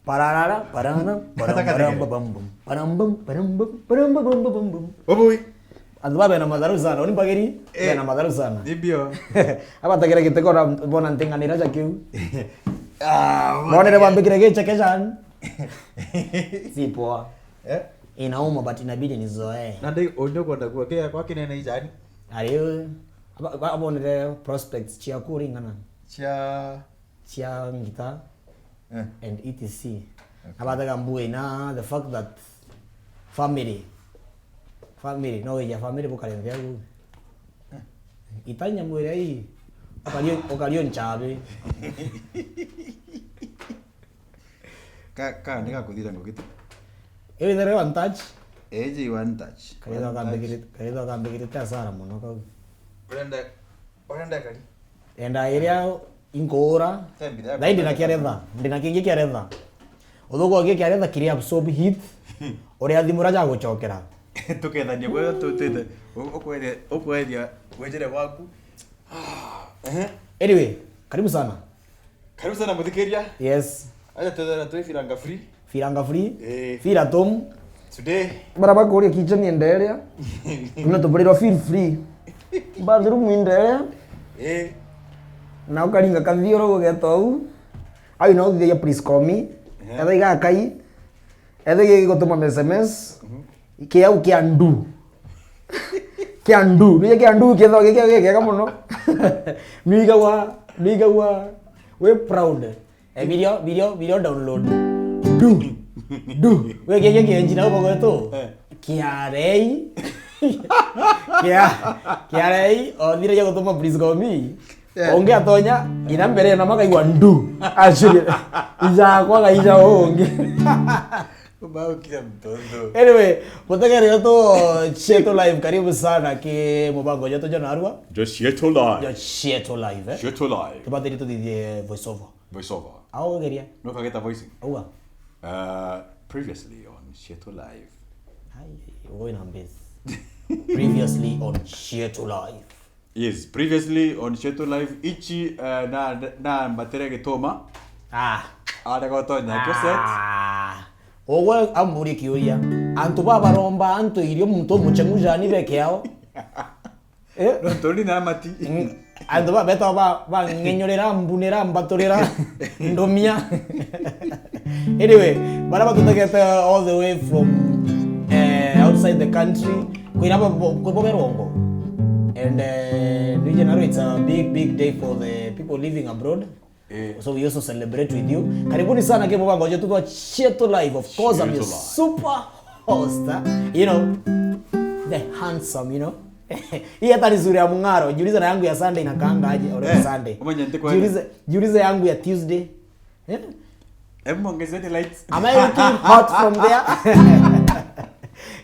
Pararara, parana, parambum, parambum, parambum, parambum. Obui. Andwa bena madaru sana, oni pageri? Bena madaru sana. Nibio. Apa takira kita kora bona ntenganira jakiu. Bona reba mbikira ge chekejan. Si poa. Inauma but inabidi nizoee. Nande onyo kwenda kwa kinene ijani. Ariyo. Apa bonere prospects chia kuringana. Chia ngita. And etc. About the fact that family no ya family bukali ndia gu itanya mwere hii okaliyo nchabe ka ndika kuthira ngokito ewe there one touch one touch kaido kambigire tasara muno ka orenda kali enda area ingora daidi na kingi kiaretha uthugo gi kiaretha kiri absorb heat ori athimura ja guchokera tukethania gwe tutete okwedia wejere waku anyway karibu sana muthikiria yes aja tuthera tu firanga free fira tom today baraba kuri kitchen endelea kuna tubuliro feel free bathroom endelea na ukaringa kanthiro gugetou ai no thia please call me etha iga kai etha gi gutuma SMS kiau kiandu ni kiandu ketho gikega muno migawa we proud video download du we gege engineer bogo to kiarei o dire yo gutuma please call me onge atonya ina mbere na makaigwa ndu actually ija kwa gaija onge Ubao kia mtondo. Anyway, mutegere to Cietu live karibu sana ki mubango yetu jana arwa. Just Cietu live. Ya Cietu live. Cietu live. Tubadili to the voice over. Au geria. No kageta voicing. Au. Previously on Cietu live. Hai, wewe na mbezi. Previously on Cietu live. Yes, previously on Cietu live ichi na mbaterege toma. Ada gotonya set. Owe amburi kiuria antu babaromba antu irio muntu muchengujani bekeao Toni na mati antu babeta ba ngenyorera mbunera mbatorera ndomia anyway baraba tutageta all the way from outside the country kuinaba kuboberongo and in general it's a big day for the people living abroad. So we also celebrate with you. Karibuni sana ke mubango yetu kwa Cietu live. Of course I'm your super host, you know, the handsome, you know. Hii hata ni zuri ya mungaro. Jiulize na yangu ya Sunday inakaanga aje au Sunday. Jiulize yangu ya Tuesday. Ongezeni lights. Am I looking hot from there?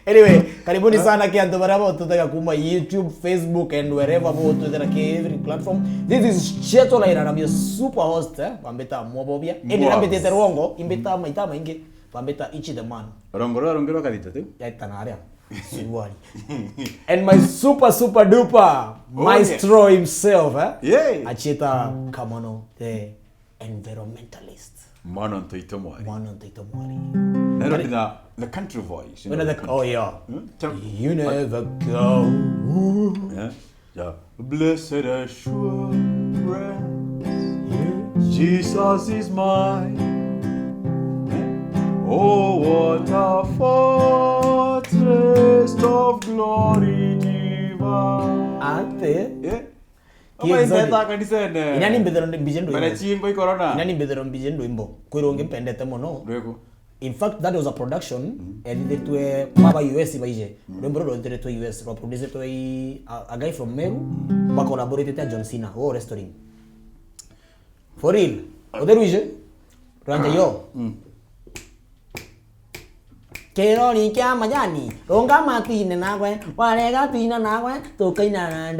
Anyway, karibuni sana kia antu baraba tutaka kuma YouTube, Facebook and wherever mo tutaka ke every platform. This is Cietu live and I'm your super host, Pambeta Mobobia. Edi nambete terongo, imbeta maitama inge, Pambeta Ichi the man. Rongoro kadita tu. Ya tanaria. Siwali. And my super duper maestro himself, Acheta Kamono, the environmentalist. Manon Toitomori. The country voice. Oh yeah. You never go. Yeah. Blessed assurance, Jesus is mine. Oh, what a fortress of glory divine. Ante. Inani mbedero mbijendo. Bana chimbo ikorona. Inani mbedero mbijendo imbo. Kwironge pendete mono. Rego. In fact, that was a production edited to Baba US baije. Remember edited to US, produced to a guy from Meru, ba collaborated with John Cena, restoring. For real. Oderuije. Ranja yo. Keroni kya majani, ronga matine nagwe, warega tina nagwe, tokaina na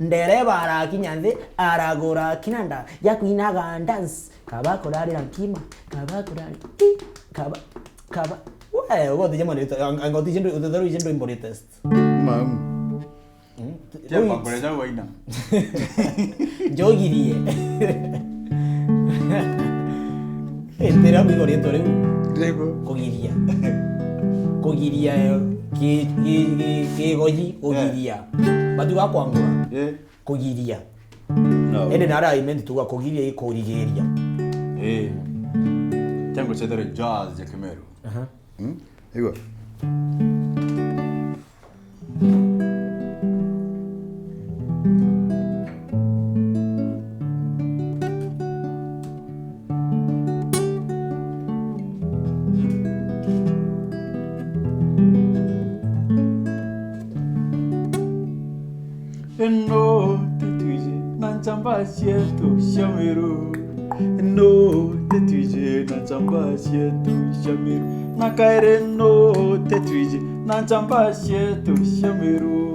ndereba ara kinyanze, aragora kinanda, yakuinaga dance, kabako dali rankima, kaba. What the jamani? I'm going to do the reason body test. Tiap boleh jauh ina. Jogi dia. Tera bigo rieto reu. Rego. Kogiria. Kogiria ki goji kogiria. Batu bakwangura. Kogiria. No. Ende nara imendi tuwa kogiria I korigeria. Tengo cedere jazz ya Kemeru. Ego. No te tuije na chamba Cietu Shamiru. No te tuije na chamba Cietu Shamiru. Na kaire no te tuije na chamba Cietu Shamiru.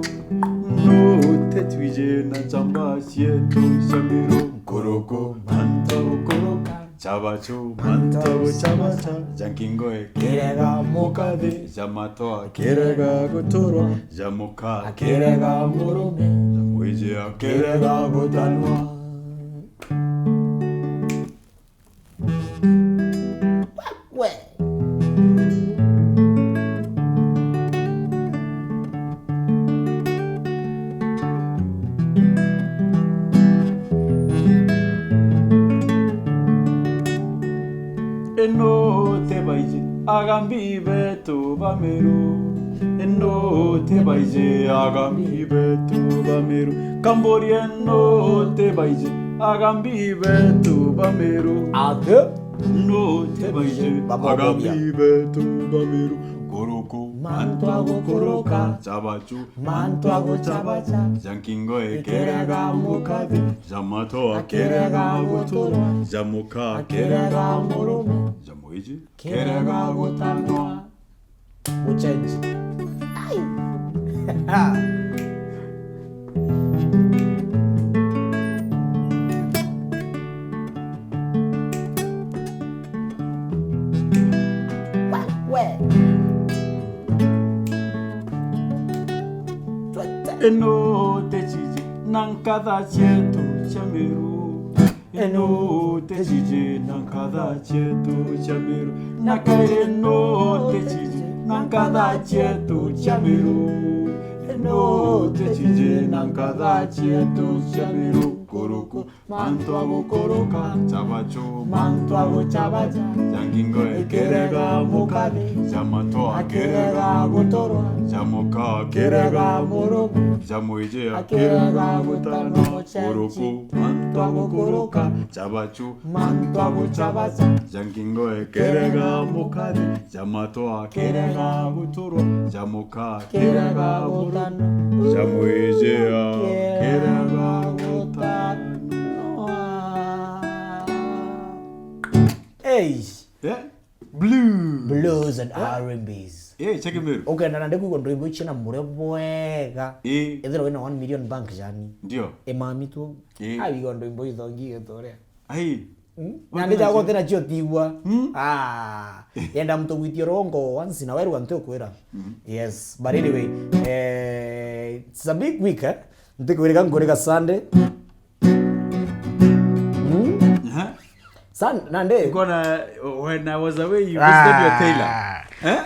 No te tuije na chamba Cietu Shamiru. Koroko manto koroka chabacho manto chabacha jankingo e kerega mokade jamato kerega gotoro jamoka kerega morome jamoije kerega gotanwa. Eno te baije agambi beto bameru. Eno te baije agambi beto bameru. Kambori eno te baije agambi beto bameru. Ade. No te baije agambi beto bameru. Koroko manto koroka chabachu manto chabacha jankingo e kerega mokade jamato kerega gotoro jamoka kerega morome jamoiji kerega gotanwa. Uchange. Eno te chiji nankada Cietu Shamiru. Eno te chiji nankada Cietu Shamiru. Nakaire no te chiji nankada Cietu Shamiru. Eno te chiji nankada Cietu Shamiru. Koroko manto koroka chabacho manto chabacha jankingo e kerega mokade jamato kerega gotoro jamoka kerega morome jamoije kerega gotano. Koroko manto koroka chabacho manto chabacha jankingo e kerega mokade jamato kerega gotoro jamoka kerega gotano. Jamoije kerega gotano. Hey. Blues and R&Bs. Check it. Okay, na nande kuko ndimbo china murebwega. Ethero wina 1 million bank jani. Ndio. Mami tu. Ai go ndimbo ithongi etore. Ai. Nande jago tena chio tiwa. Yenda mto gwithio rongo once na weru anto kwera. Yes, but anyway, it's a big week, eh? Ntikwirika ngoreka Sunday. Nande. Gonna when I was away, you visited your tailor.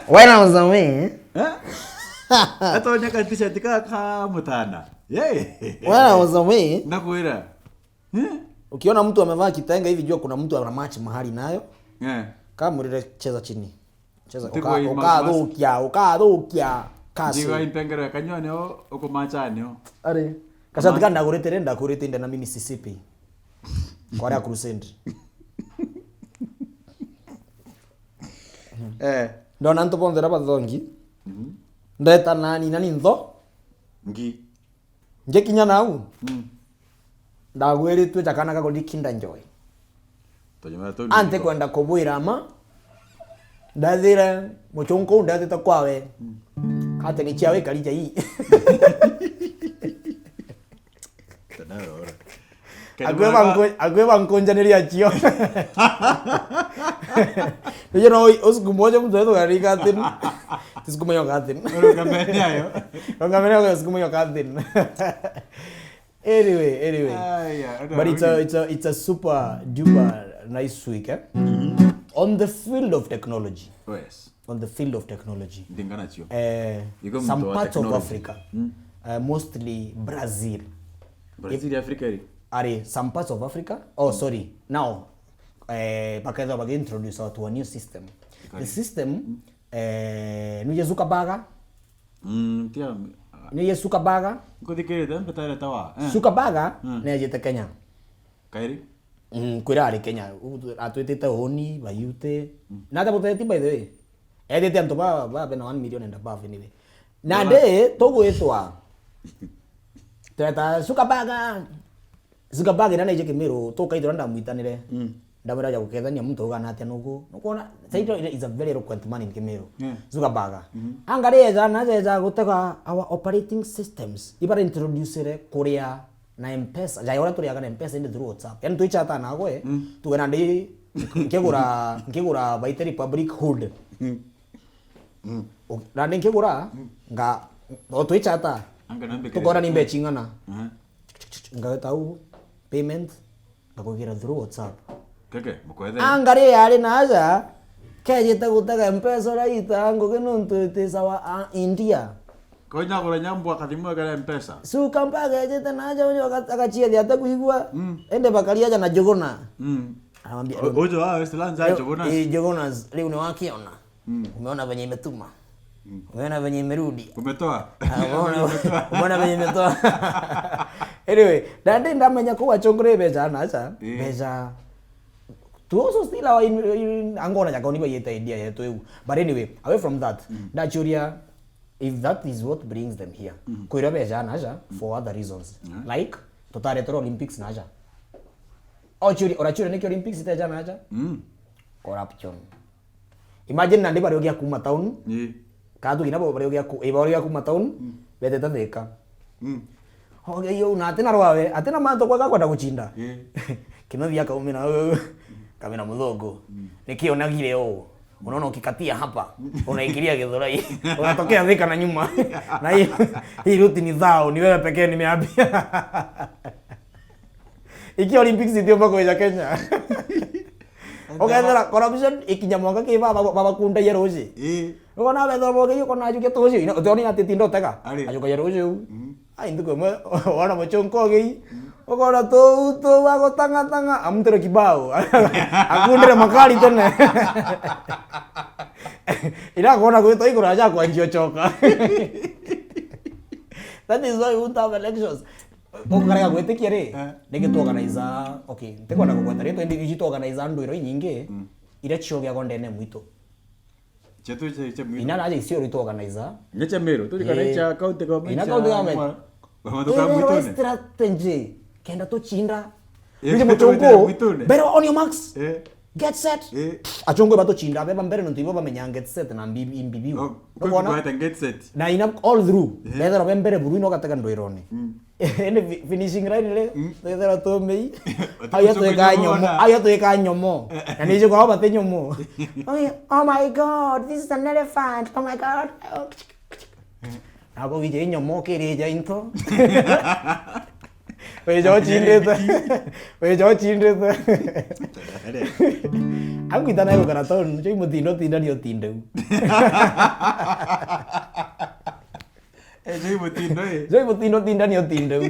When I was away. I thought you could t-shirt ka mutana. When I was away. Nakuira. Ukiona mtu amevaa kitenge hivi jua kuna mtu ana match mahali nayo. Kama mlile cheza chini. Cheza ukadhukia kasi. Diga intengera kanyone uko machane o. Are. Kasatika ndagurete ndakurete nda na Mississippi. Kwa crusade. Ndona ntopondera bathongi. Ndeta nani ntho? Ngi. Nje kinya nau. Ndagweritwe jakana kako dikinda njoy. Ante kwenda kubwira ma. Ndathira muchunko ndathita kwawe. Kate ni chiawe kalija hii. Agwe nkonjaneria chio. Ndio no usiku moja mtu wetu alika tin. Usiku moja katin. Ngamenya usiku moja katin. Anyway. But it's a super duper nice week, eh? On the field of technology. Oh, yes. On the field of technology. Ndingana chio. Some parts of Africa. Mostly Brazil. Brazil Africa ri. Are some parts of Africa? Oh, sorry. Now, bakaiza bagi introduce to a new system. The system nije Zuckerberg. Tia. Nije Zuckerberg. Ngodi kere dan betare tawa. Zuckerberg ne jete Kenya. Kairi? Kwira ari Kenya. Atuetete honi bayute. Nada potete by the way. Edete anto ba bena 1 million and above anyway. Nade togo etwa. Tata Zuckerberg nana ije kimero toka ito nda muitanire. Ndamira ya gukethania muntu ugana atia nugo. Nukona Cietu is a very eloquent man in Kimero. Zuckerberg. Angareja najeja gutega our operating systems. Ibara introduce Korea na M-Pesa. Jayora turiaga na M-Pesa inde through WhatsApp. Yani tuichata na go tugena ndi nkigura by Republic Hood. Rande nkigura nga tuichata. Tukora nimbe chingana. Nga tau payment ngakugira through WhatsApp. Keke, mukwethe. Angare yale naja kejeta gutega M-Pesa raita ngoke nuntu tesawa India. Konya gura nyambu akathimwa gara M-Pesa. Zuckerberg jeta naja unyo akachia dia takuigwa ende bakalia jana jogona. Anamwambia ojo Westlands jogona. Jogona leo ni wakiona. Umeona venye imetuma. Umeona venye imerudi. Umetoa. Umeona venye imetoa. Anyway, dande ndamenya ko chongre beja nacha. Beja. To also still our in Angola jakoni ba yeta idea yetu. But anyway, away from that, Nigeria, if that is what brings them here. Koira beja nacha for other reasons. Like totare to Olympics nacha. Orachuri neki Olympics itaja nacha. Corruption. Imagine nandi bari ogia kuma town. Kadu gina bo bari ogia kuma town. Bete tandeka. Oge yo na tena roawe, atena manto kwa kwenda kuchinda. Kino vya kaumina kamera mdogo. Nikiona gile unaona ukikatia hapa, unaikilia Githurai. Unatokea dhika na nyuma. Na hii ruti ni zao, ni wewe pekee nimeambia. Iki Olympics ndio mpaka ya Kenya. Okethera corruption ikinyamwaka kiba baba kunda yeroje. Unaona wewe boge yuko na ajuke toje. Utoni ati tindo teka. Ajuka yeroje. Ai nduko mo wana mochonko gi. Ukona to wako tanga amtere kibao. Akundire makali tena. Ila kona kuito iko raja kwa njio choka. That is why we have elections. Okarega gwetikia ri nige to organize okay ntekona kukweta ri twende giji to organize ndwiro nyingi ire chogya gondene mwito Chetu che mwito ina naje sio ri to organize nyecha mero to dikana cha account government ina account government bamanduka mwito ne strategy kenda to chinda nige muchongo better on your marks get set achongo bato chinda beba mbere ntibo bamenya get set na mbibi ukona get set na ina all through bether bembere buru no gataka ndwirone ene finishing line le bether to mei ayo to ka nyomo na nije kwa bate nyomo oh my god this is an elephant oh my god ako vije nyomo kereja into Wejo chindeta. Aku kita naik ke tahun, cuy mau tindak ni tindak. Cuy mau tindak ni tindak.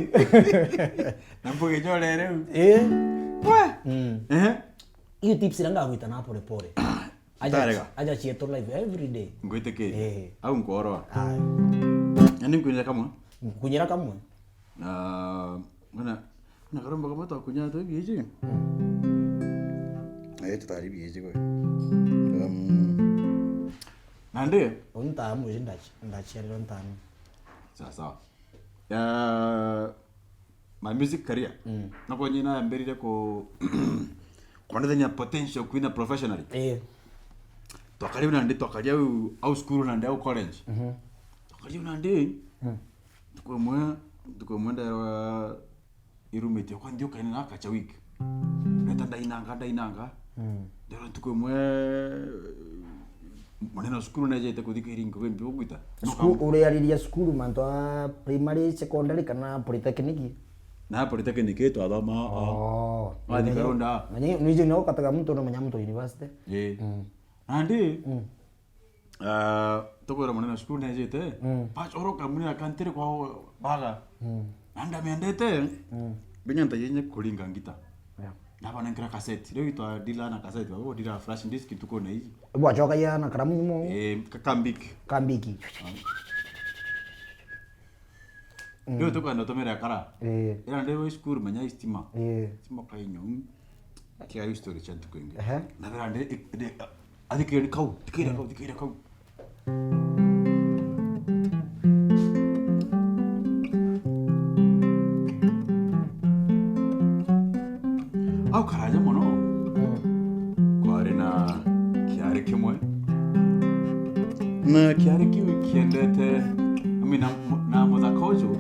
Nampu kejo lere. Wah. Iyo tips nanga aku kita na pore. Aja Cietu live every day. Ngoite ke. Au ngoro. Nani kunyira kamu? Mana karamba kama to kunya to bieje. Ayo to tari bieje ko. Nande? Unta mu ndachi lontan. Sasa. My music career. Nako nyina mbere ko kwanda nya potential kuina professionally. To karibu nande to karibu au school nande au college. To karibu nande. Tuko mwenda irumete kwa ndio kaina kacha week. Nenda inanga. Ndio tuko maneno skulu na jete kudika iringo kempi okuita. Skulu ule aliria skulu manto primary secondary kana polytechnic. na polytechnic yetu adama hadi karonda nije nao katika mtu na manyamto university andi tokora mwana school na jete pa choro kamuni akantere kwa baga anda miandete binyanta yenye kulinga ngita naba nankira cassette leo itwa dila na cassette babo dila flash disk tuko na hizi bwa choka ya na karamu mo kambiki leo tuko ndo tomera kara ila ndio school manya istima sima kainyo kia history chantu kwenge na vera ndio adikira kau dikira kau au karaja mono kware na kiare kimwe na kiare kiendete amina na muzakojo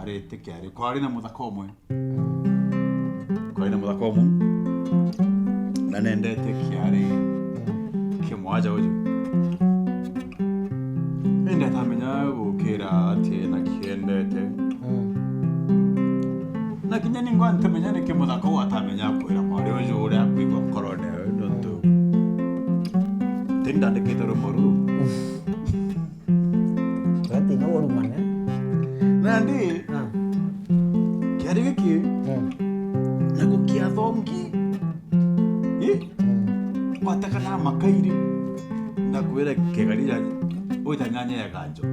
arete kiare kware na muzakomwe na nendete kiare kimwaja ojo nenda tamenya gukira ate na kiendete na kinyani ngwante menyane ke muthako watamenya kwira mwari uju uria kwigwa korone ndonto tinda ndekete rumoru ati no rumane nandi kiari giki na gukia thongi wataka na makairi na kwira kegarira utanyanya ya ganjo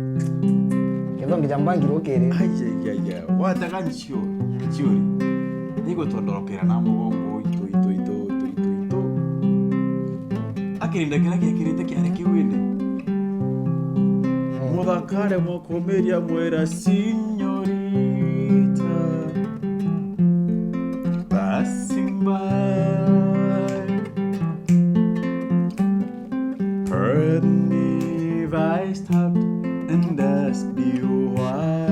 kethongi jambangi rokere ayaya wataka nchio chiuri nigo tondorokera na mugongo ito akirinda kira kirite kiare kiwinde muthakare mukomeria mwera signorita passing by pardon me if I stopped and asked you why.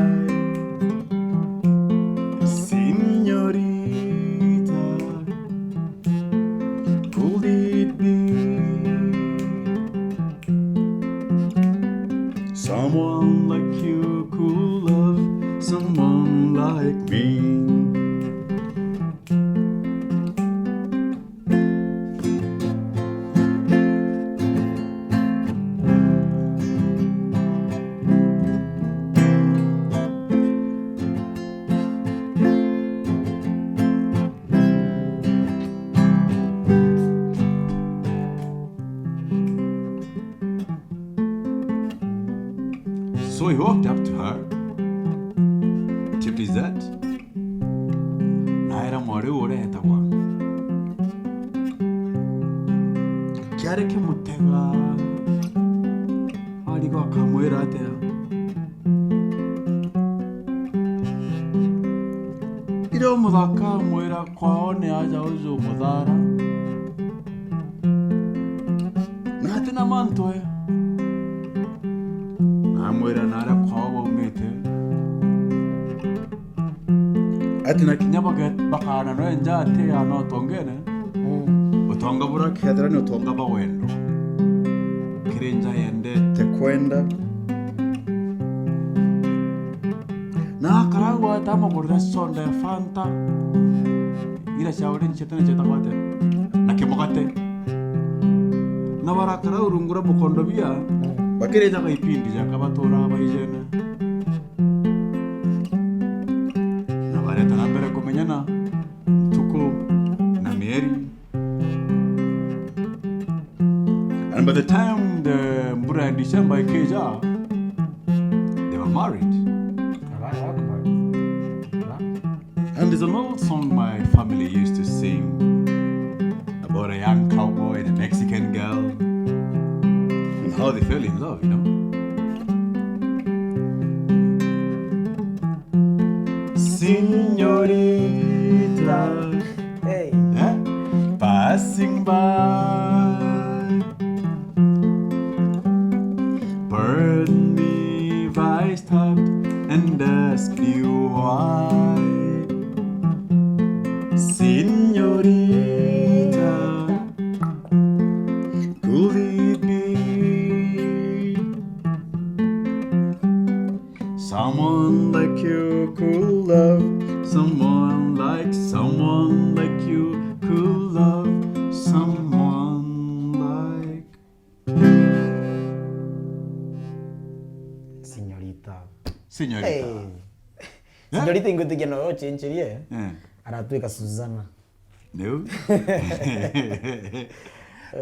Someone like you could love someone like me. So he walked up to her, tipped his hat. Naira mwari ure hetagwa. Kiare kimutega. Arigo akamwira atea. Iro muthaka mwira kwao ni aja uju muthara. Na hatina mantoe. Amwira nara kwao umete atina kinyaba bakana no enja ate ano tongene utonga bura kedra no tonga bawendo kirenja yende te kwenda na karagwa tama burda sonda fanta ila shauri chetana chetakwate na kimokate na barakara urungura mukondo bia bakire jaga ipindi jaka batora bayijena na bareta na bere kumenyana tuko na Mary and by the time the Mbura and December keja they were married. And there's an old song my family used to sing about a young cowboy and a Mexican girl and how they fell in love, you know. Señorita, Hey. passing by, pardon me if I stopped and asked you why. Señorita, could it be someone like you could love someone Senyorita. Senyorita ingutikia no chencherie. Aratuika Suzana. No.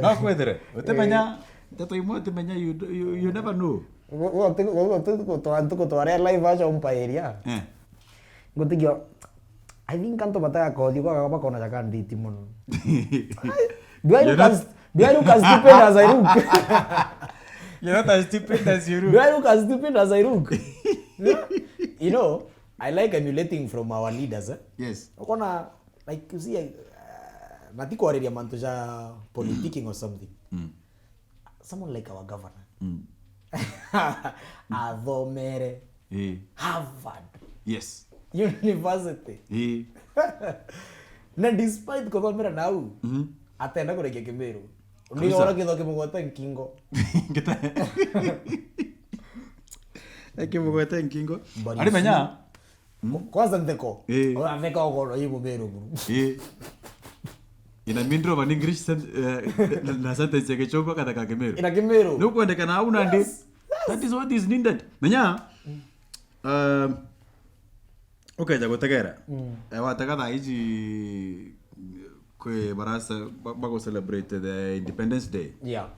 No kwethere. Utemenya tato imo utemenya you never know. Tuko tuare live acha umpa area. Ngutikia I think kanto bataya kodi kwa kapa kona chaka nditi mono. Do I look as stupid as I look? You're not as stupid as you look. Do I look as stupid as I look? You know, I like emulating from our leaders. Yes. Okona, like you see, natiko already manto ja politicking or something. Someone like our governor. Avomere. Harvard. Yes. University. Na despite kwa mera nau. Atenda kore Kemeru. Ni ora kido kimugota nkingo. Kita. Kimugota nkingo. Ari menya. Kwanza ndeko. Ora veka ogoro yibo beru. Ina mindro van English na sentence yake choko kada ka Kemeru. Ina Kemeru. Nuko ndeka na una ndi. That is what is needed. Menya. Okay, jago tegera. Wataka da hizi kwe barasa bago celebrate the Independence Day. Yeah.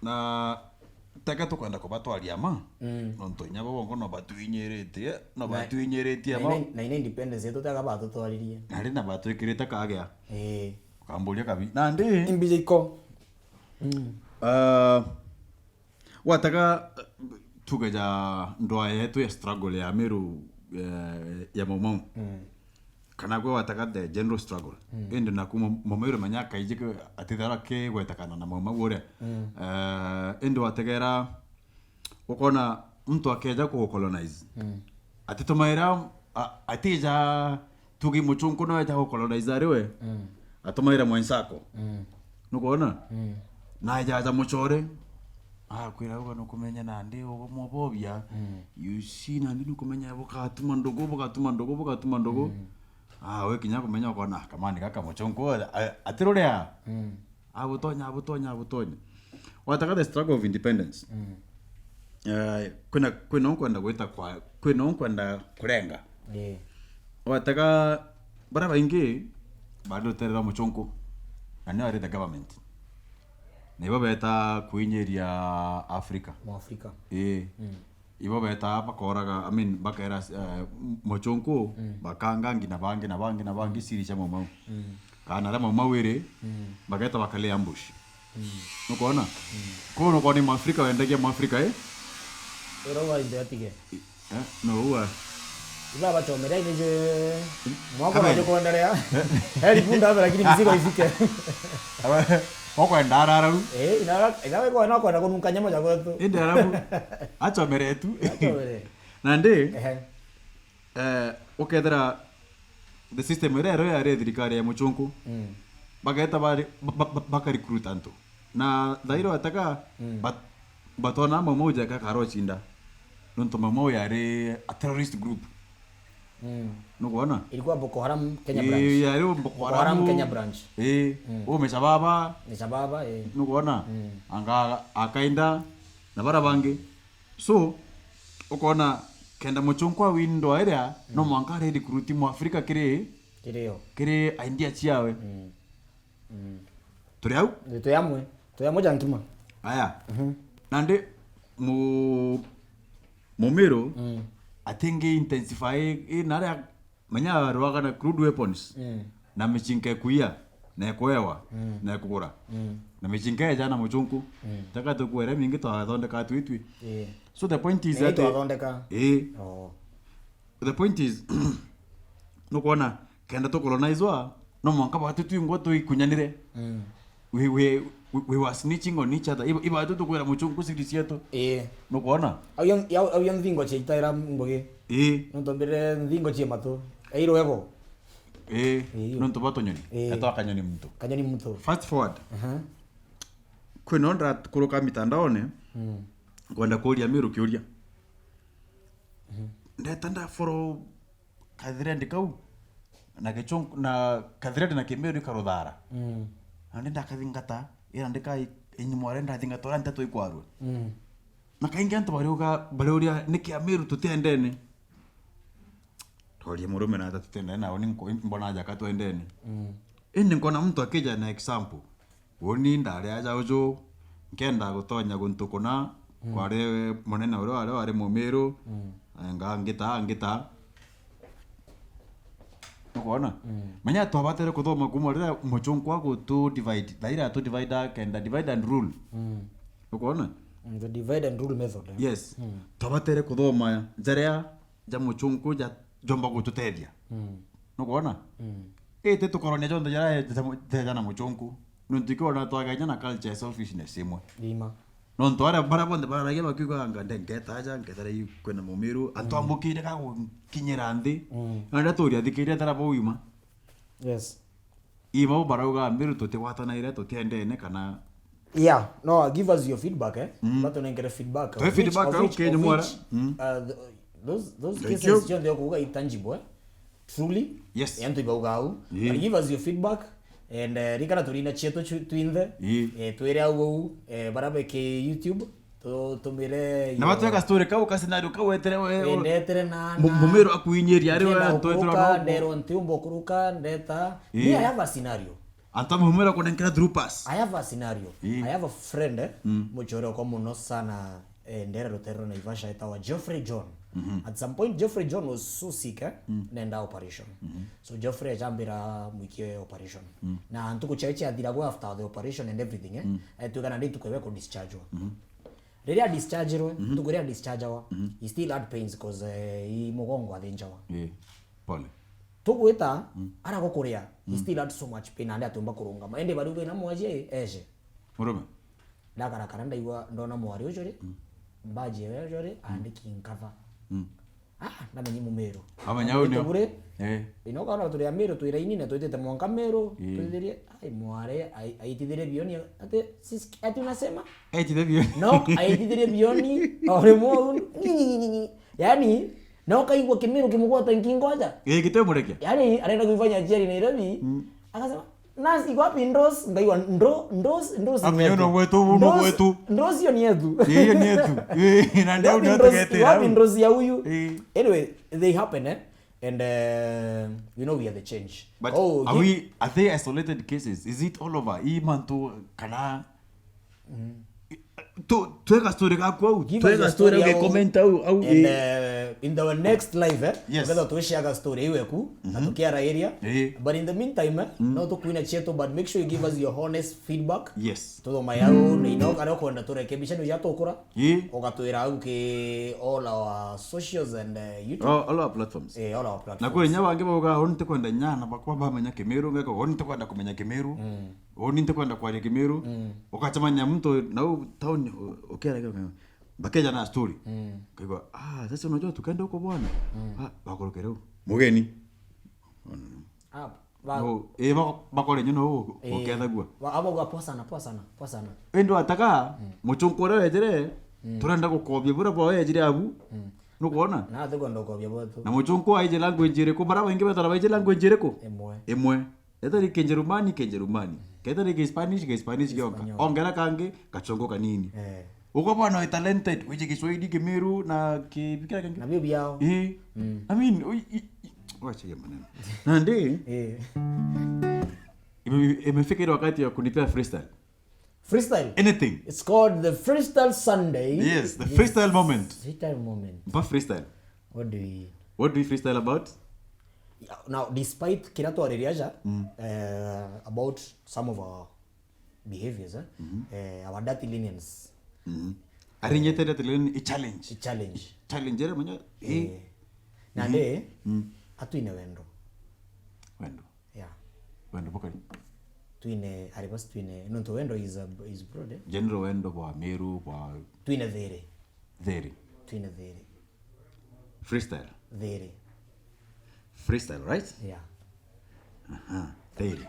Na taka to kwenda ko batwali ama. Nonto nyabo bongo no batuinyerete ama. Na ina independence yetu taka batu twalirie. Nari na batu ikireta kagya. Kambolia kabi. Na ndi imbijiko. Wataka tugeja ndoa yetu ya struggle ya Meru ya momau. Kana gwe wataka the general struggle. Ende na kuma momero manyaka ijike atithara ke gwetakana na momau ore. Ende wategera ukona mtu akeja ku colonize. Atitomaira atija tugi muchunku no eta ku colonize ariwe. Atomaira mwensako. Nukuona? Na ijaza muchore. Kwira uko nukumenya nandi uko mobobya. You see nandi nukumenya bukatuma ndogo. We kinya kumenya uko na kamani kaka mochonko atirorea. Abutonya. Wataka the struggle of independence. Kuna kwenda gweta kwa kuna kwenda kurenga. Wataka bara baingi bado terera mochonko. And now the government. Nebo beta kuinyeria Africa. Africa. Ibo beta bakoraga bakera mochonko bakanga ngina bangi siri cha momau. Kana ra momau ere bageta bakale ambush. Nukoona? Kono koni mu Africa wendagia mu Africa Ero wa indeatige. No wa. Iba batomera nije mwako na joko ndarea. Heri punda lakini mzigo ifike. Oko ndara ru. Inawe kwa nako na kunuka moja kwetu. Ndara ru. Acha mere tu. Nande. Okethera the system ero ya thirikari ya muchunku. Bageta baka recruit anto. Na dhairo ataka batona mmoja kakaro chinda. Nonto mamo yare a terrorist group. Nukuona? Ilikuwa Boko Haram Kenya branch. Yare Boko Haram Kenya branch. Meshababa. Nukuona? Anga akainda na barabange. So ukoona kenda muchonkwa windo area no mwankare recruit mu Africa kire idea chiawe. Turiau? Tuyamwe jankima. Aya. Nande momero I think intensify nare manya roga na crude weapons. Na michinke kuia na kwewa na kugura. Na michinke jana muchunku. Taka to kuere mingi to athondeka twitwi. So the point is that the point is no kuona kenda to colonize wa no mwanka batu twingo to ikunyanire. We were snitching on each other. Iba tu kuera muchungu sikisieto. No kuona. Au yang thingo cheitaira mboge. No tombere thingo chemato. Eiro ego. No to batonyoni. Eto akanyoni mtu. Kanyoni mtu. Fast forward. Kwinondra kuruka mitandaone. Kwenda kuria miru kiuria. Ndetanda foro kadhire ndikau. Na kechong na kadhire na kemeru karodhara. Ande ndakathingata ira ndika inyumware ndathingatora ntatu ikwarwe. na kaingi antu bariuria niki amiru tutendene toria murume na tutendene na oni mbona aja katwendene ini nkona mtu akija na example woni ndari aja ujo ngenda gutonya guntukuna kware munene uri wari mumiru ngita ukona manya twabatere kuthoma kumorera muchungwa go to divide daira to divide and rule ukona the divide and rule method. Yes. Twabatere kuthoma njarea ja muchungu ja jomba gututethia ukona ite tukoronia jonde jara jana muchungu nuntikona twaganya na culture selfishness imwe Lima. no ntwara barabonde baragia bakiuga ngande ngetaja ngetare kwena mumiru antwambukire ka kinyira nthi na turia thikiria tara boima. Yes. Ibo barauga miru tutiwatanaire tutiendene kana Yeah, no, give us your feedback, But when I get a feedback. Okay, no more. Those cases John they are intangible, Truly. Yes. And give us your feedback. And rikana turina Cietu twinde. Tuere au barabe ke YouTube. Tumire. Na watu story ka scenario ka wetere Ndetere na. Mumiru akuinyeria ari we twetera no. Ndero ntiumbo kuruka ndeta. I have a scenario. Anta mumiru kunenkera through pass. I have a scenario. I have a friend muchoro kwa muno sana ndera rotero na Ivasha itawa Geoffrey John. At some point Geoffrey John was so sick nenda operation. So Geoffrey ajambira mwikie operation. Na antuko chaichi adirago after the operation and everything tukana ndi tukewe ko discharge. Ready discharge ro tukuria discharge wa. He still had pains because he mugongo athinjawa. Pole. Tukwita ara gukuria he still had so much pain and atumba kurungama ende baruga na mwaje eje murume ndakara karanda igwa ndona mwari ujore mbaje wejore andiki nkava namenyi mumeru amanya unyo inoka na turi amero tuira inine tuitete mwanka mero tuithirie ai mware aitithirie bioni ate sis ati unasema aitithirie bioni no aitithirie bioni ore mwa yani na ukaigwa kimiru kimugwata nkingoja kitemureke yani anaenda kuifanya jeri Nairobi akasema nasi iko wapi ndos ngaiwa ndos amyono wetu ndos hiyo ni yetu hiyo ni yetu na ndio unatokea wapi ndos ya huyu anyway they happen and we are the change but are they isolated cases? Is it all over imantu kana tuweka story kako tuweka story ukikomenta au in the next live yes. Whether tuweshaga story iwe ku atukiara area but in the meantime no tukuina Cietu but make sure you give us your honest feedback yes todo mayao ni no kana kwenda turekebisha no yatokura ogatwira au ke all our socials and YouTube all our platforms all our platforms na kuri nyabange boga honte kwenda nyana bakwa bamenya Kimiru ngeko honte kwenda kumenya Kimiru honte kwenda kwa Kimiru ukachamanya mtu na town ukera bakeja na story kaiwa sasa unajua tukaenda huko bwana bakorokera mugeni bakore nyino ukethagua abo poa sana endo ataka muchunkora wejere turenda gukobya bura bwa wejire abu nukuona na thego ndokobya botu na muchunko aije language ire ko bara wengi betara baije language ire ko emwe etari Kijerumani ketari Kispanish gyoka ongera kange kachongo kanini uko bwana we talented wije Kiswahili Kimiru na kibikira kange na bibi yao I mean wacha maneno na ndi imefikiri wakati ya kunipea freestyle anything it's called the freestyle Sunday yes the freestyle moment but freestyle what do we freestyle about now despite kinato aririaja about some of our behaviors our dirty lenience arinyete dirty lenience challenge era manya na de atuine wendo yeah wendo bokari tuine aribas tuine nonto wendo is broad general wendo kwa Meru kwa tuine there freestyle right yeah there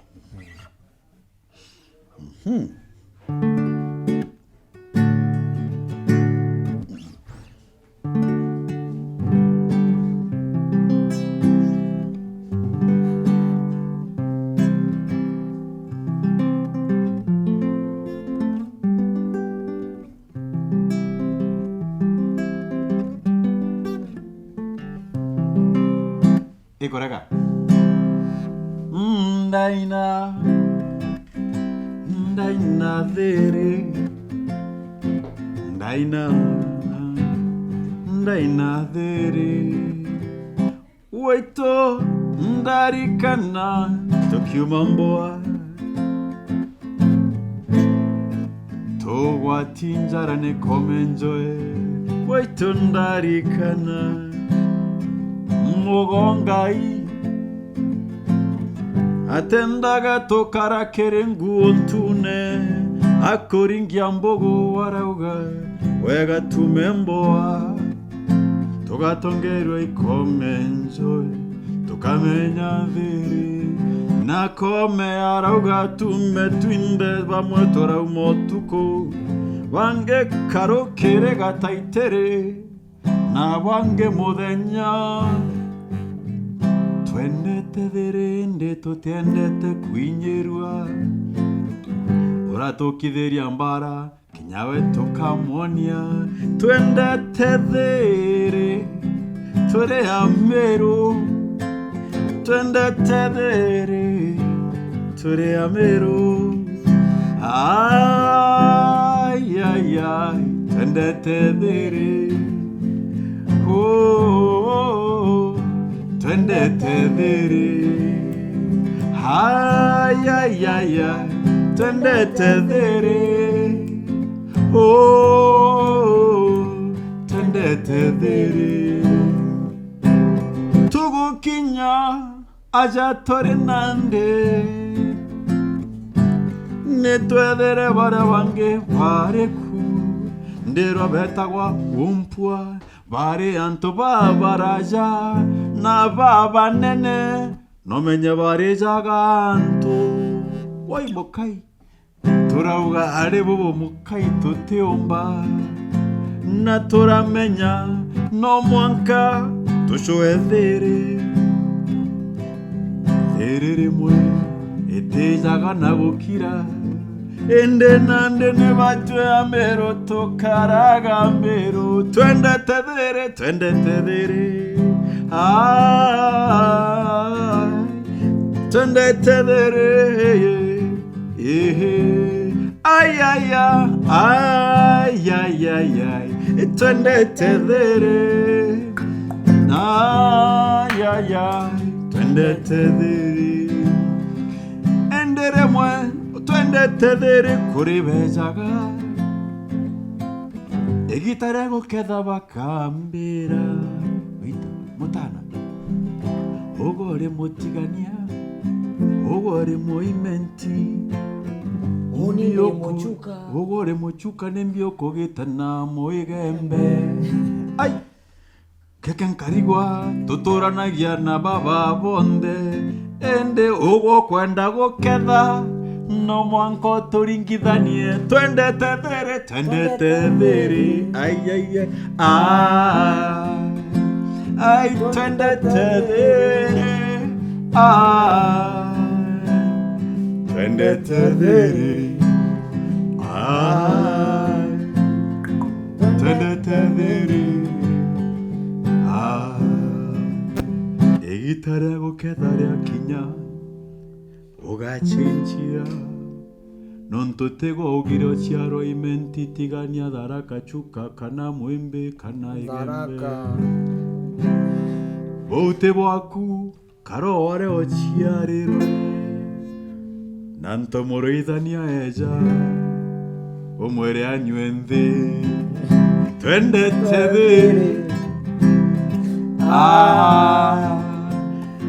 Ikoreka. Ndaina dhere. Ndaina dhere. Waito ndarikana tokyumamboa. Togwatinjarane komenjoe. Waito ndarikana mogongai. Atendaga tokara kerengu ontune. Akoringia mbogo warauga. Wega tumemboa. Togatongerwa ikomenjoe. Tokamenya dhiri. Nakome arauga tume twinde. Vamwe tora umotuko. Wange karo kere gataitere. Na wange modenya. Twendete dherende tutiendete kuinyerua. Ora tokitheria mbara kinyawe tokamonia. Twendete dhere tore amero. Twendete dhere tore amero. Ay ay ay twendete dhere. Oh, twendete dhere. Ay ay ay ay twendete dhere. Oh, twendete dhere. Tugukinya aja tore nande. Netwedhere bara wange vareku. Ndero betagwa umpua. Bare anto babaraja na baba nene no menye bare jaganto. Wai mokai turauga are bobo mokai tuteomba. Na turamenya no mwanka tushoethere. Therere mwe ete jagana gukira. Ende nande ne batwe amero tokaraga amero. Twendete dhere, twendete dhere. Twendete dhere. Ay ay ay ay ay ay. Twendete dhere. Ay ay ay. Twendete dhere. Endere mwe twendete dhere kuri bejaga. Egitare guketha bakambira. Wita mutana. Ogore mutigania. Ogore moimenti. Unile mochuka. Ogore mochuka nembio kogitana moigembe. Ai. Kekenkarigwa tuturanagia na baba bonde. Ende ugo kwenda guketha. No mwanko turingithanie. Twendete dhere, twendete dhere. Ay ay ay. Ay twendete dhere. Ay twendete dhere. Ay twendete dhere. Ay egitare guketharia kinya. Ugachinchira non tutego ugiro chiaro imenti tigania daraka chuka kana mwembe kana igembe. Bote boaku karo ore ochiarero. Nanto moroidania eja. Omwere anyuende. Twendete dhere.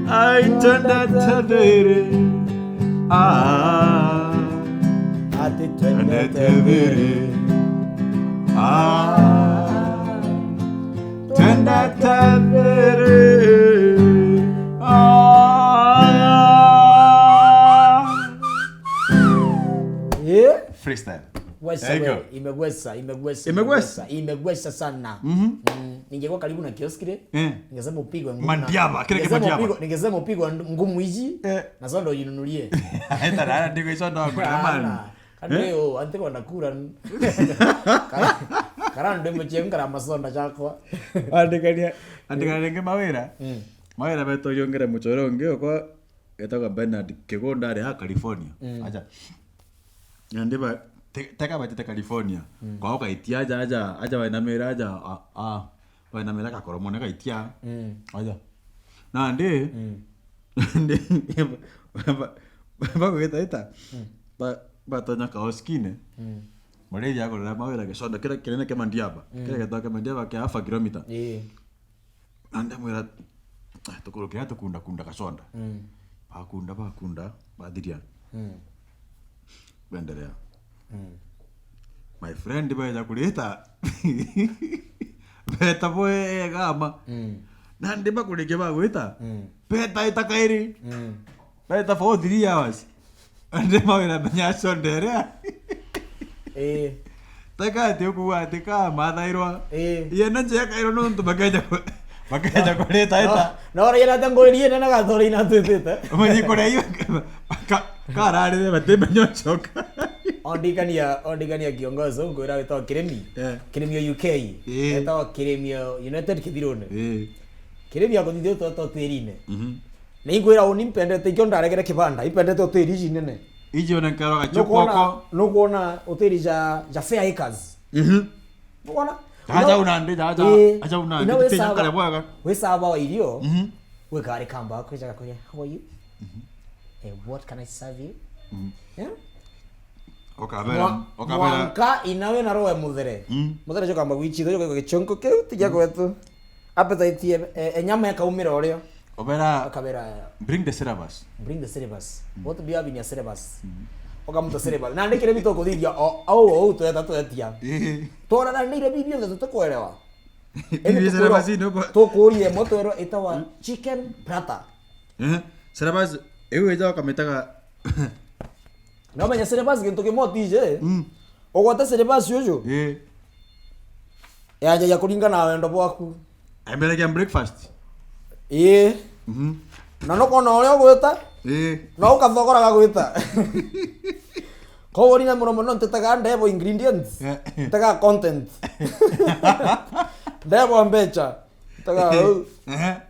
Ay twendete dhere. Twendete dhere. Twendete dhere. Freestyle. Imegwesa sana. Ningekuwa karibu na kioski ningesema upigwe ngumu. Mandiaba, kile kimadiaba. Ningesema upigwe ngumu hizi na sasa ndio ujinunulie. Hata rara ndiko hizo ndo kwa Kadeo ante kwa nakura. Karano ndio mchemka na masonda chako. Andikania ngema wera. Maira beto yongere muchoro ngeo kwa etoka Bernard Kegonda ari ha California. Aja. Ndiba teka bate California. Kwa ukaitia aja wainamera aja wainamera ka koromone kaitia. Aja. Na ndi ba kweta ba tonya ka oskine. Mare ya korora mawera ke sonda kira kirene ke mandiaba. Kira ke toka mandiaba ke afa kilomita. Anda mwera tukulukia tukunda kasonda. Bakunda badiria. Bendelea. My friend baja kuleta. Beta boy gama. Nandi bakulike bagwita. Beta itakairi. Beta for 3 hours. Ande mawera banya sondera. Taka tiokuwa tika madairwa. Yena nje kairo no to bagaja. Bagaja kuleta ita. No ora yana tangoria na gathori na tutita. Mwenye kore hiyo. Karare de bate banyo choka. Ondigania kiongozi ngwira wetwa Kiremio UK. Etwa Kiremio United Kithirone. Kiremio akothithio to tirine. Ni ngwira uni mpendete ikyo ndaregere kibanda ipendete utiri ici nene. Iji ona nkaro gachokoko. No kuona utiri ja fair acres. Kuona? Aja unande. Tinya kare bwaga. We saba wa irio. We kare kamba kweja kwenye. How are you? What can I serve you? Yeah? Okabera. Mwanka inawe na roho muthere. Muthere cyo kamba wichitho cyo gichonko keu tijya kwetu. Appetite enyama ya kaumira oryo. Okabera. Bring the syllabus. What do you have in your syllabus? Okamuto syllabus. Na ndekire bitoko thithia au tuetia. Tora na ndire bibio ndo tukoelewa. Eni syllabus no ko. Tokurie motoro itawa chicken prata. Syllabus ewe ja kametaga. No menya syllabus gintu kimotije. Ogwata syllabus yojo. Yaja ya kuringa na wendo bwaku. Ambere ya breakfast. Na no kona ole ogweta. No ukathogora gagweta. Ko ori na muromo no tetaga ndebo ingredients. Tetaga content. Ndebo mbecha. Tetaga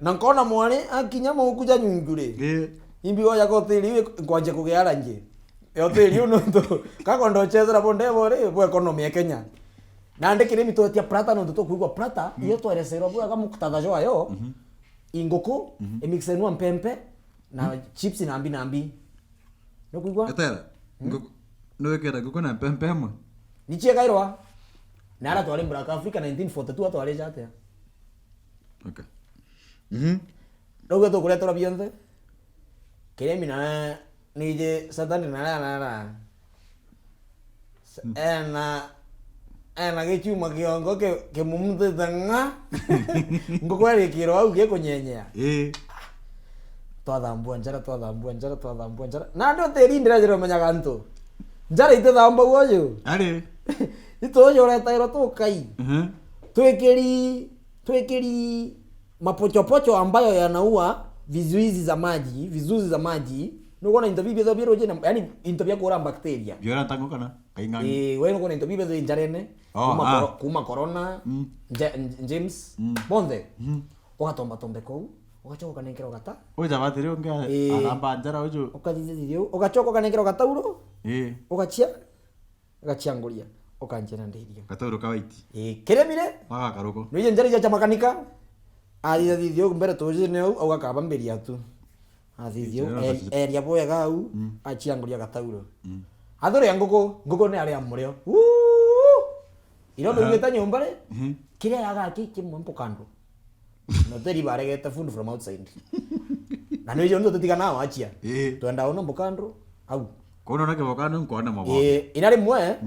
na kona mwane akinya mu kuja nyungure. Imbi oya ko tiri kwanje kugeara nje. Yo tiri uno to kako ndo chezera bondebo re bwe economy ya Kenya. Na ndekire mito tia prata no to kuigwa prata iyo to resero bwe kama kutadajo ayo. Ingoko emixenwa mpempe na chips na ambi. No kuigwa? Etera. No ekera ngoko na mpempe mo. Nichie kairwa. Nara twale Black Africa 1942 atwale jate. Okay. Dogo to kuletora bionde. Kiremi na nije satani na. Ena gechuma kiongo ke mumte tanga. Ngoko ile kiro au ke konyenyea. Twadambua njara. Na ndo teri ndira jero manyaganto. Njara ite thamba wojo. Ale. Ito yo reta iro to kai. Twekeri mapochopocho ambayo yanaua vizuizi za maji. Nuko na intabibia za biro jena, yani intabia kura bakteria. Biora tango kana kaingani. Wewe nuko na intabibia za injarene. Kuma corona, James, bonde. Okatomba ko. Okachoka kanekero gata. Oja batiri onga aramba njara ojo. Okadithio, okachoka kanekero gata uro. Okachianguria. Okanjena ndirio. Gatauro kawaiti. Keremire? Waga karoko. Nije njari ya makanika. Thithio mbere toje ne au akaba mberi atu. Thithio eria boya gau achianguria gatauro. Athore ngoko ne ari amureo. Iro ndo ngeta nyomba re. Kire yaga kiki mwempo kando. No teri baregeta food from outside. Na no yo ndo titika nao achia. Twenda ono mbokando au. Kono na kevokano nkona mabo. Inari mwe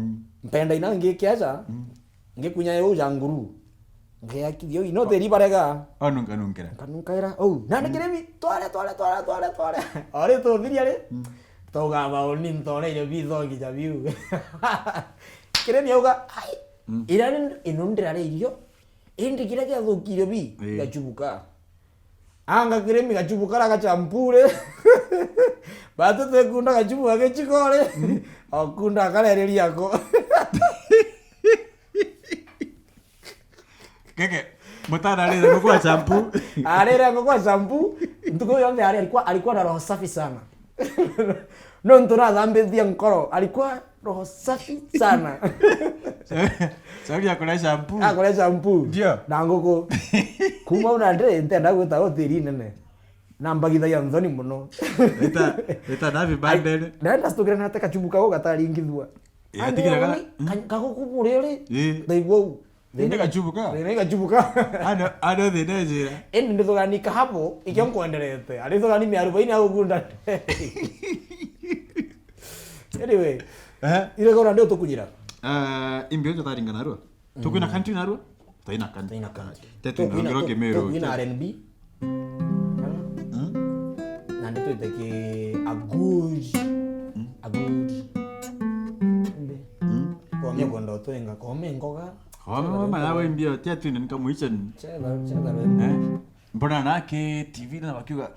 mpenda ina ngikiacha. Ngikunya yo janguru. Ngiakithio ino teri barega. Nunkera. Kanunkaira. Na ndikiremi twale. Ore to thiria re. Toga ba oni ntore yo bizo ngijabiu. Kiremi yoga ai. Irani inundira re irio. Indi kira kia thukire bi gachubuka. Anga kiremi gachubuka gachampure. Batu tekunda gachubuka gechikore. Okunda kalereri yako. Keke Mutana alile kwa shampoo. Alile kwa shampoo. Mtuko yonde alikuwa na roho safi sana. No ntona dhambi dia nkoro. Alikuwa roho safi sana. Sauli akula shampoo. Akula shampoo. Ndio. Na ngoko. Kuma una ndre ntenda guta hoteli nene. Na mbagithagia nthoni muno. Eta navi bandele. Naenda stokera na taka chubuka go gatari ngithua. Yatigiraga Kagukubure ri. Ndaigwo. Ndenga chubuka. Ndenga chubuka. Ano thenejira. Eni ndithoganika hapo ikionkuenderete. Alithogani miarubaini agukunda. Anyway. Ile gora ndio tukujira. Imbio tataringa narua. Tukuna country narua. Taina country. Tetu ngiro kemero. Tukuna R&B. Na ndio itake a good. Kwa mimi ndo toenga kwa mimi ngoga. Mama nawe imbio tetu ni nikamuichan. Cheza. Mbona nake TV na wakiwa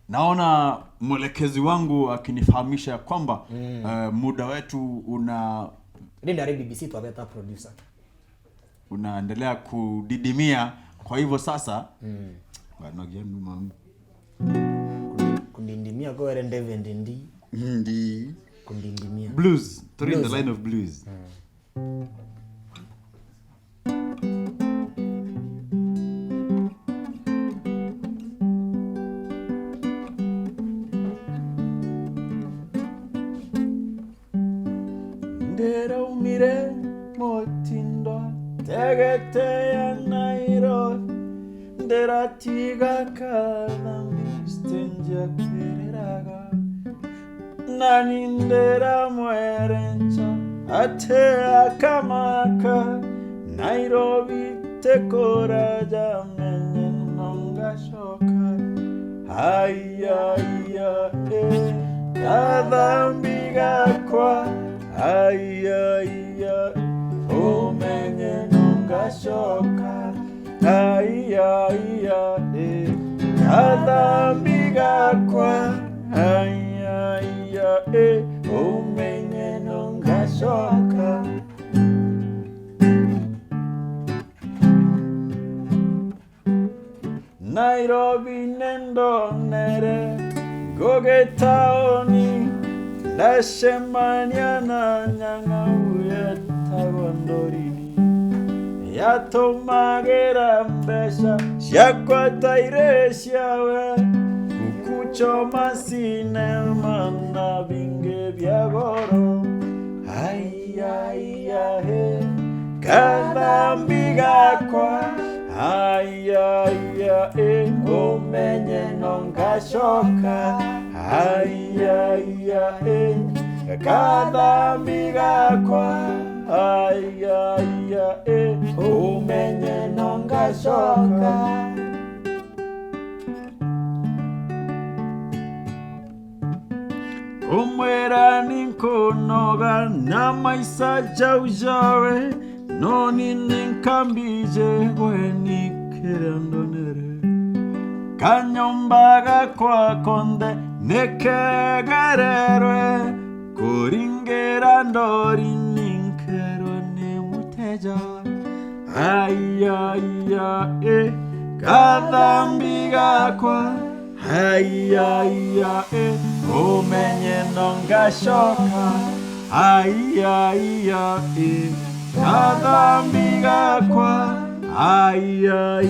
naona mwelekezi wangu akinifahamisha kwamba muda wetu Ndio BBC tu abeta producer. Unaendelea kudidimia, kwa hivyo sasa wanagia mama kundindimia kwa rende vendi ndi kundindimia blues, three in the line of blues. Ndera umire motindo tegete ya nairo ndera tiga kana stenja kereraga nani ndera mwerencha ate akamaka Nairobi tekora jamenye nonga shoka haya kadhambi gakwa haya umenye nonga shoka haya kadhambi gakwa haya umenye nonga shoka Nairobi nendo nere gogetaoni Nashemania na nyanga uyeta gondorini Yatomagera mbesha Shakwata ireshawe Kukuchoma sinema na binge vya goro Haya kadhambi gakwa Haya umenye nonga shoka Haya kadhambi gakwa Haya umenye nonga shoka Umwera ninkonoga na maisa jaujawe Noni ninkambije gweni kerandonere Kanyombaga kwa konde nekegarerwe Kuringera ndori ninkero ne muteja Haya kadhambi gakwa Haya umenye nonga shoka Haya kadhambi gakwa Haya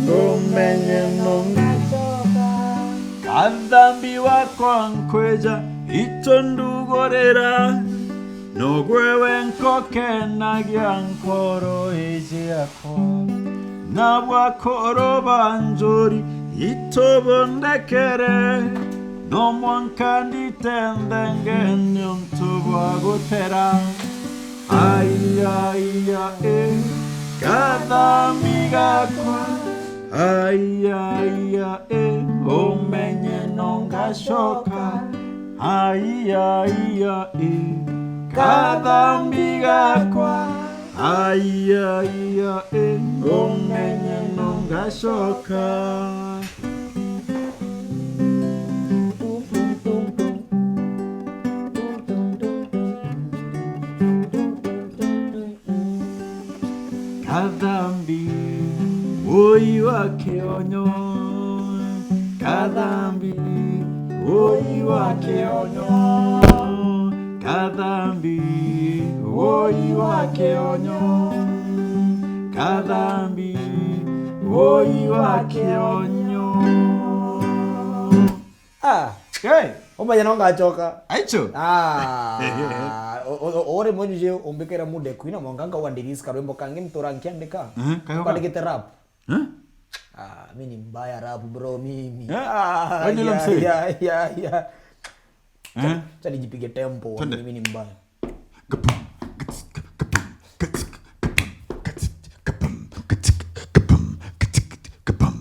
umenye nonga shoka Kadhambi wakwa nkweja itondugorera Nogwewe nkoke nagya nkoro eje akwa Nabwakoro banjori itobondekere No mwankanditendenge nyomtubwagotera Haya kadhambi gakwa Haya umenye nonga shoka Haya kadhambi gakwa Haya umenye nonga shoka Kadhambi oi wake onyo, kadhambi oi wake onyo, kadhambi oi wake onyo, kadhambi oi wake onyo. Hey, omba jana ngachoka. Aicho. Ore monje ombekera mude kuina mwanganga wandiris karwembo kange mtora nkiandika. Kwa digite rap. Mimi mbaya rap bro mimi. Wani la msee. Ya. Chani jipige tempo mimi ni mbaya.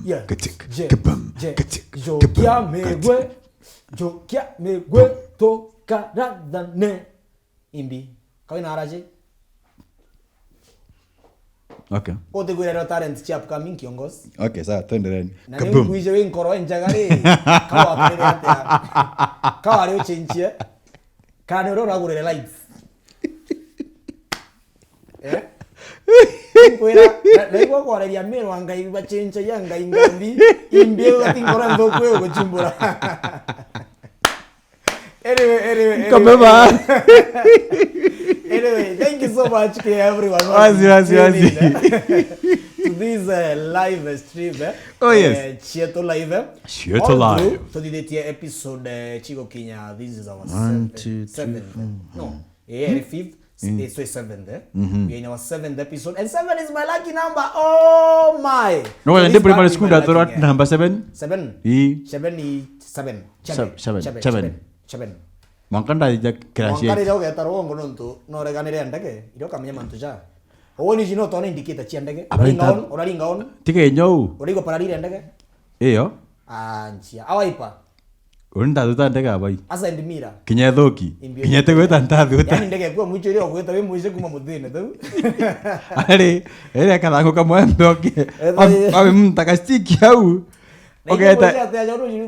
Yeah. Jokia megwe toka radane. Imbi. Kawina araje? Okay. Kote kuile talent chap coming kiongozi. Okay, sawa tuendelee. Na nini kuije wewe nkoro njagare. Kawa kile hata. Kawa leo chenchie. Kana ro ragurele lights. Kuira lego kwa ya mero angai bachencha yanga ingambi imbie gati nkoro ndokwe ugochimbura. Anyway, thank you so much to everyone. Wazi. To this live stream. Oh yes. Cietu live. Cietu live. So the episode Chico Kenya. This is our seventh. No, fifth. It's the seventh. We're in our seventh episode, and 7 is my lucky number. Oh my! No, and the primary school that at number 7. 7. Mankanda ija crash. Mankanda ija ogeta rongo nonto no reganire ndege iro kamenya mantuja. Owoni jino tone indicate chi ndege. Oralinga on. Tike nyou. Origo paralile ndege. Eyo. Anchia. Awaipa. Urinda tuta ndege abai. Asa ndimira. Kinyethoki. Kinyete gweta ntathuta. Yani ndege kwa mucho rio gweta we muize kuma muthine tu. Ere kathango kamwe ndoki. Awe mtakastiki au. Okay,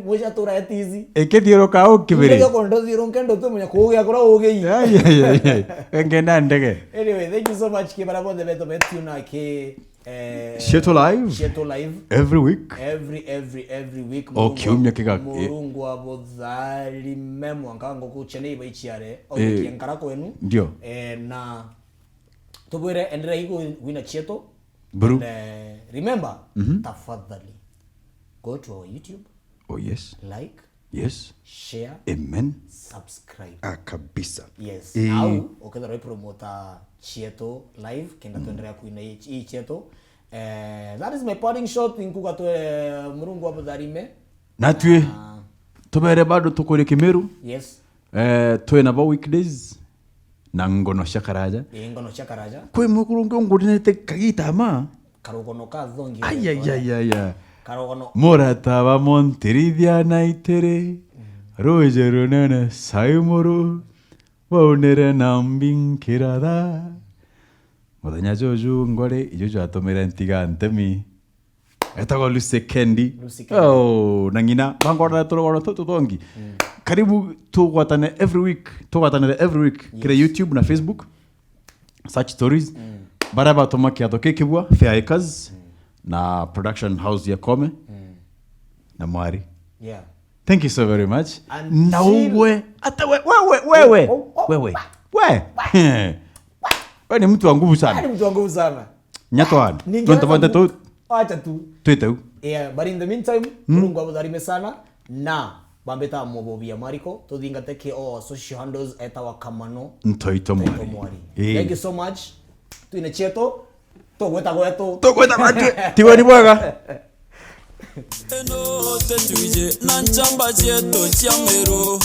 muisha tura etizi. Ekethiro ka okibere. Ndege kondo thiro nkendo tu munya kugia kora ugei. Ngenda ndege. Anyway, thank you so much ke barabo de beto betuna ke Cietu live every week. Every week. Kiumya kiga. Murungu abodhari memo angango ku chene iba ichiare. Kiengara kwenu. Ndio. Na tubwire endera iko wina Cietu. Bro. Remember, tafadhali go to our YouTube. Oh yes. Like. Yes. Share. Amen. Subscribe. Kabisa. Yes. Now, okeda roi promota Cietu live kenda tuendelea kuina hii Cietu. That is my parting shot inkuga to murungu hapo dharime. Natwe tubere bado tukore Kimeru. Yes. Tuena ba weekdays na ngono shakaraja. Ngono shakaraja. Kwe mukurungu ngudinete kagitama. Karogono ka dhongi. Ay. Karogono. Morata Monterithia na itere. Roger nene saimoro. Waunere nambinkirada. Muthenya joju ngore ijojo atomera ntiga ntemi. Etago Lucy Kendi. Oh, nangina bangora toro totongi. Karibu tuwatane every week. Kire YouTube na Facebook. Such stories. Baraba tomaki atoke kibwa Fair Acres na production house ya Kome na Mwari. Yeah. Thank you so very much. Na wewe hata wewe. Wewe ni mtu wa nguvu sana. Nyatwan. Tuntapanda tu. Acha tu. Tuitau. Yeah, but in the meantime, Mungu abudharime sana na bambeta mobobia Mariko to thingate ke social handles etawa kamano. Ntoito Mwari. Thank you so much. Tuine Cietu. Togweta gwetu. Tiwani bwaga. Eno tetuije nanchamba Cietu chiamero.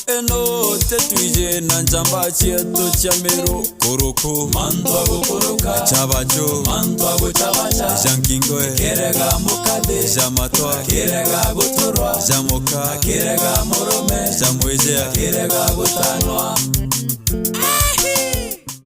Eno tetuije nanchamba Cietu chiamero. Koroko mandwago koroka chabajo mandwago chabacha jankingoe kerega mukade jamatwa kerega botorwa jamoka kerega morome jamweje kerega botanwa.